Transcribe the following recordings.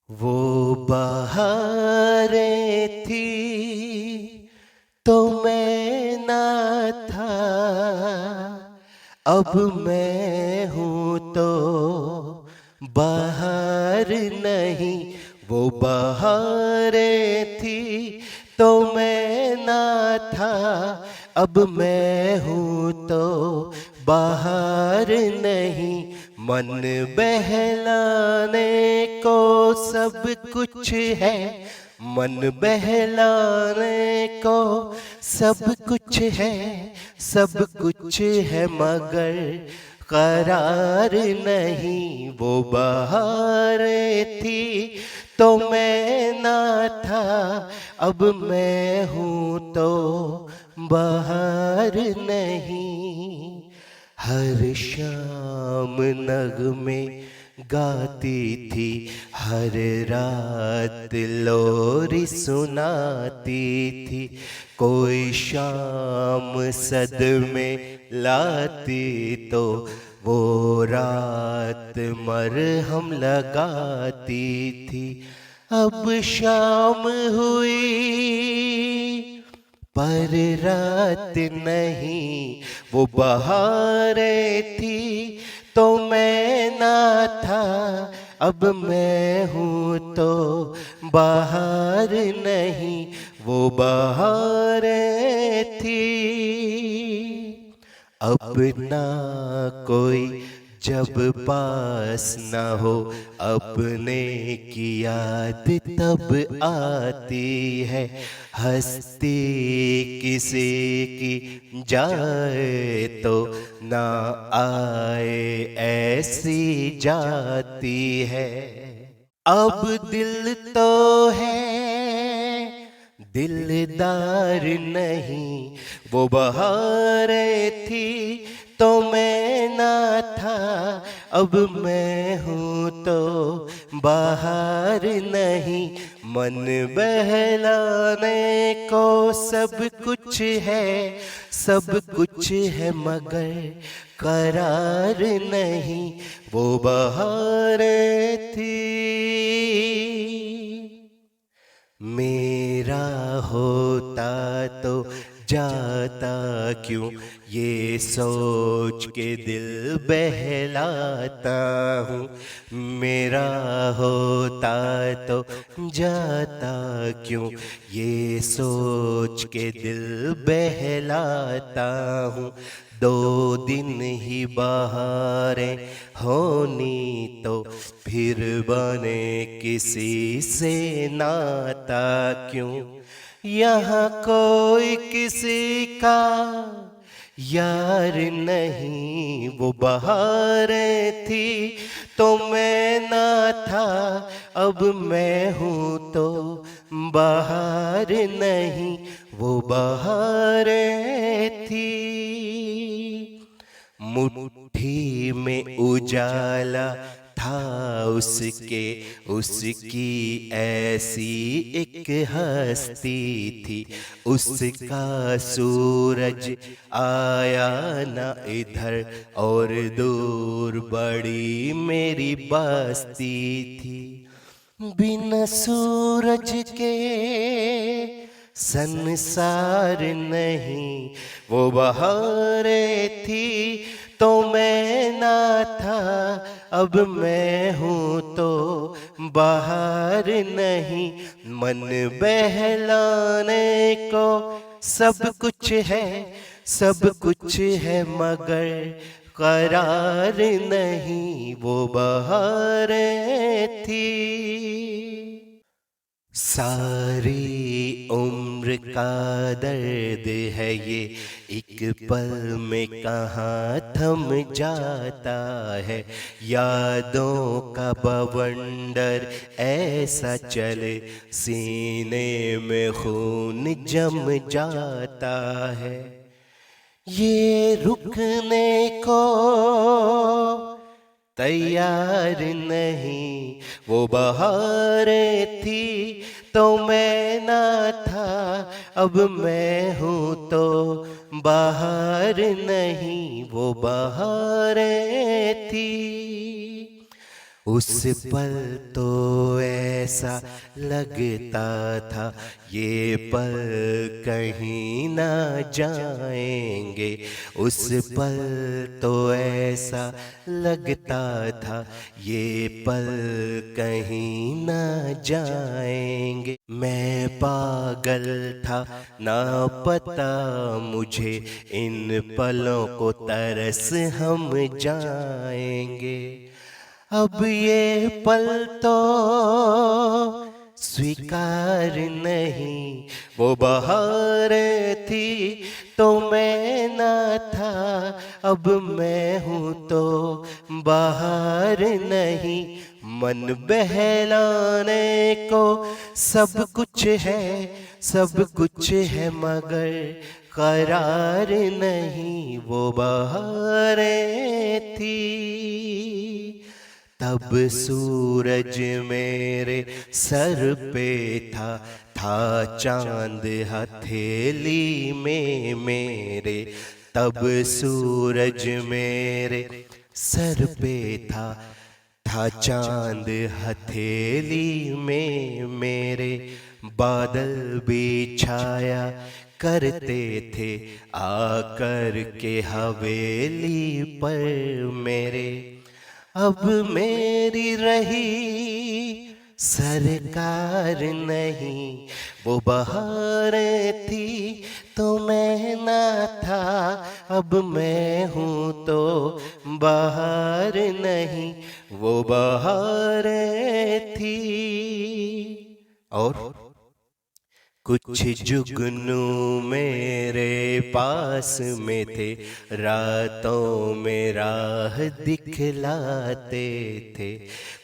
वो बहारें थी तो मैं ना था, अब मैं हूँ तो बाहर नहीं। वो बहारें थी तो मैं ना था, अब मैं हूँ तो बाहर नहीं। मन बहलाने को सब कुछ है, मन बहलाने को सब कुछ है, सब कुछ है मगर करार नहीं। वो बहारें थी तो मैं ना था, अब मैं हूँ तो बाहर नहीं। हर शाम नगमे गाती थी, हर रात लोरी सुनाती थी। कोई शाम सदमे लाती तो वो रात मरहम लगाती थी। अब शाम हुई पर रात नहीं। वो बहारें थी तो मैं ना था, अब मैं हूँ तो बाहर नहीं। वो बहारें थी अपना कोई जब पास न हो, अपने की याद तब आती है। हस्ती किसी की जाए तो ना आए ऐसी जाती है। अब दिल तो है दिलदार नहीं। वो बहारें थी तो मैं ना था, अब मैं हूँ तो बाहर नहीं। मन बहलाने को सब कुछ है, सब कुछ है मगर करार नहीं। वो बहारें थी। मेरा होता तो जाता क्यों, ये सोच के दिल बहलाता हूँ। मेरा होता तो जाता क्यों, ये सोच के दिल बहलाता हूँ। 2 दिन ही बहारें होनी तो फिर बने किसी से नाता क्यों। यहाँ कोई किसी का यार नहीं। वो बहारें थी तो मैं ना था, अब मैं हूँ तो बाहर नहीं। वो बहारें थी मुट्ठी में उजाला था उसके, उसकी ऐसी एक हस्ती थी। उसका सूरज आया न इधर और दूर बड़ी मेरी बस्ती थी। बिन सूरज के संसार नहीं। वो बहारें थी तो मैं ना था, अब मैं हूँ तो बाहर नहीं। मन बहलाने को सब कुछ है, सब कुछ है मगर करार नहीं। वो बहारें थी। सारी उम्र का दर्द है ये, एक पल में कहाँ थम जाता है। यादों का बवंडर ऐसा चले, सीने में खून जम जाता है। ये रुकने को तैयार नहीं। वो बहारें थी तो मैं ना था, अब मैं हूँ तो बाहर नहीं। वो बहारें थी उस पल तो ऐसा लगता था ये पल कहीं ना जाएंगे, उस पल तो ऐसा लगता था ये पल कहीं ना जाएंगे। मैं पागल था ना पता मुझे इन पलों को तरस हम जाएंगे। अब ये पल तो स्वीकार नहीं, वो बहार थी तो मैं ना था, अब मैं हूँ तो बाहर नहीं। मन बहलाने को सब कुछ है, सब कुछ है मगर करार नहीं, वो बहारें थी। तब सूरज मेरे सर पे था चांद हथेली में मेरे। तब सूरज मेरे सर पे था चांद हथेली में मेरे। बादल भी छाया करते थे आकर के हवेली पर मेरे। अब मेरी रही सरकार नहीं, वो बहारें थी तो मैं ना था, अब मैं हूँ तो बाहर नहीं, वो बहारें थी। और कुछ जुगनू मेरे पास में थे, रातों में राह दिखलाते थे।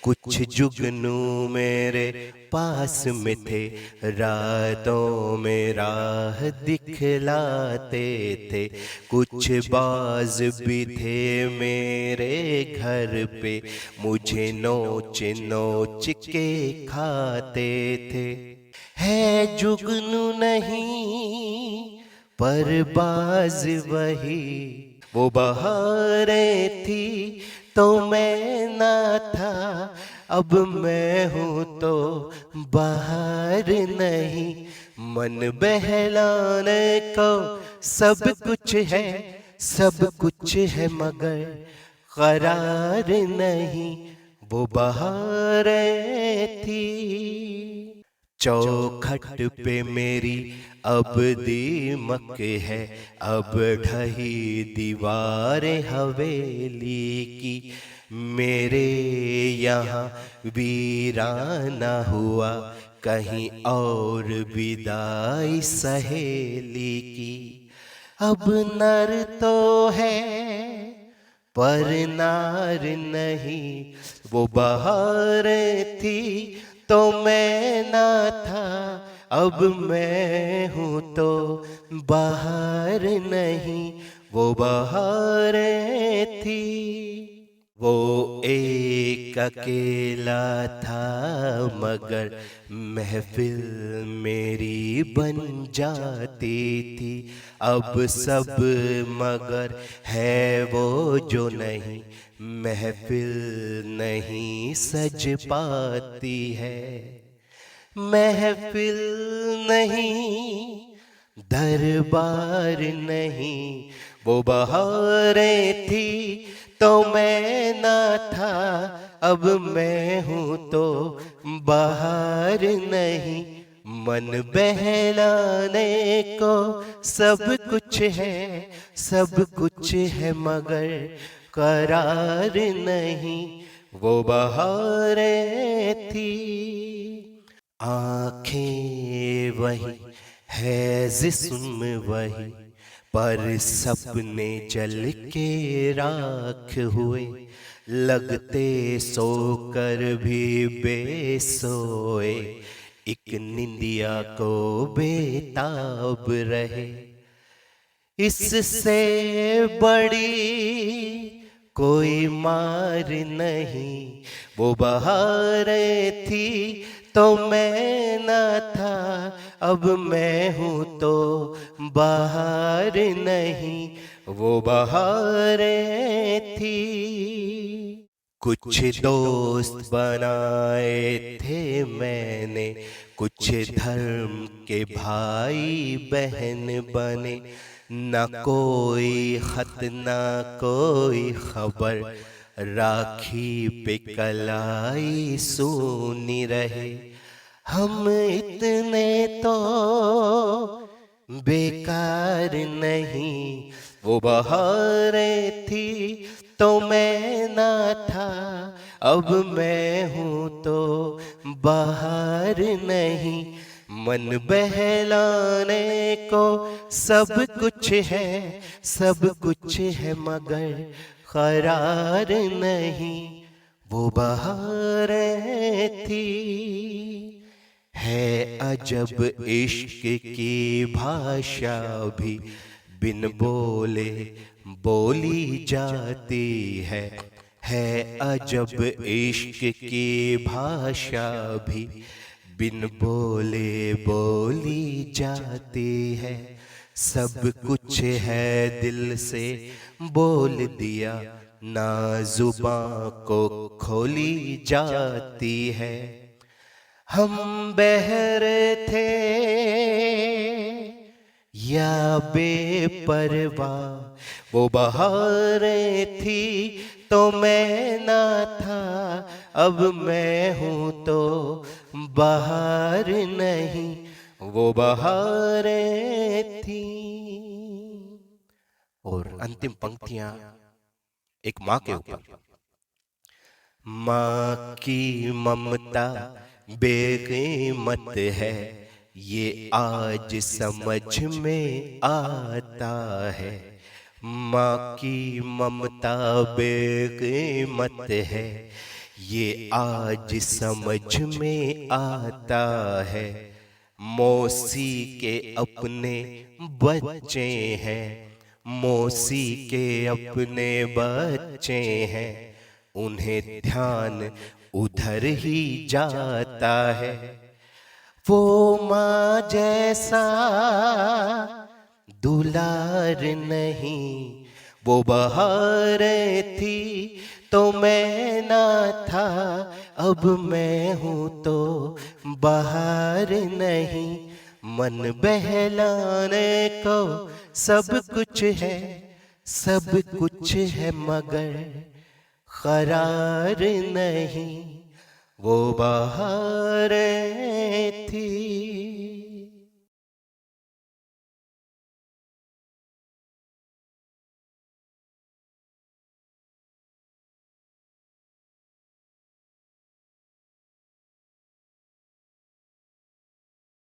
कुछ जुगनू मेरे पास में थे, रातों में राह दिखलाते थे। कुछ बाज भी थे मेरे घर पे, मुझे नोच नोच के खाते थे। है जुगनू नहीं पर बाज वही, वो बहारें थी तो मैं ना था, अब मैं हूँ तो बाहर नहीं। मन बहलाने को सब कुछ है, सब कुछ है मगर करार नहीं, वो बहारें थी। चौखट पे मेरी अब दीमक है, अब ढही दीवारें हवेली की। मेरे यहाँ वीराना हुआ, कहीं और विदाई सहेली की। अब नर तो है पर नार नहीं, वो बहारें थी तो मैं ना था, अब मैं हूँ तो बाहर नहीं, वो बहारें थी। वो एक अकेला था मगर महफिल मेरी बन जाती थी। अब सब मगर है वो जो नहीं, महफिल नहीं सज पाती है। महफिल नहीं दरबार नहीं, वो बहारें थी तो मैं ना था, अब मैं हूँ तो बाहर नहीं। मन बहलाने को सब कुछ है, सब कुछ है मगर करार नहीं, वो बहारें थी। आंखें वही है जिस्म वही, पर सपने जल के राख हुए। लगते सोकर भी बेसोए, एक निंदिया को बेताब रहे। इससे बड़ी कोई मार नहीं, वो बहारें थी तो मैं ना था, अब मैं हूँ तो बाहर नहीं, वो बहारें थी। कुछ दोस्त बनाए थे मैंने, कुछ धर्म के भाई बहन बने, न कोई खत न कोई खबर, राखी पे कलाई सुनी रहे। हम इतने तो बेकार नहीं, वो बहारें थी तो मैं ना था, अब मैं हूँ तो बाहर नहीं। मन बहलाने को सब कुछ है, सब कुछ है मगर करार नहीं, वो बहारें थी। है अजब इश्क की भाषा भी बिन बोले बोली जाती है अजब इश्क की भाषा भी बिन बोले बोली जाती है। सब कुछ है दिल से बोल दिया, ना जुबां को खोली जाती है। हम बहर थे या बेपरवाह, वो बहारें थी तो मैं ना था, अब मैं हूँ तो बाहर नहीं, वो बहारें थी। और अंतिम पंक्तियां एक माँ के ऊपर। माँ की ममता बेकीमत है, ये आज समझ में आता है। माँ की ममता बेकीमत है, ये आज समझ में आता है। मौसी के अपने बच्चे हैं, मौसी के अपने बच्चे हैं, उन्हें ध्यान उधर ही जाता है। वो माँ जैसा दुलार नहीं, वो बहारें थी तो मैं ना था, अब मैं हूँ तो बाहर नहीं। मन बहलाने को सब कुछ है, सब कुछ है मगर करार नहीं, वो बहारें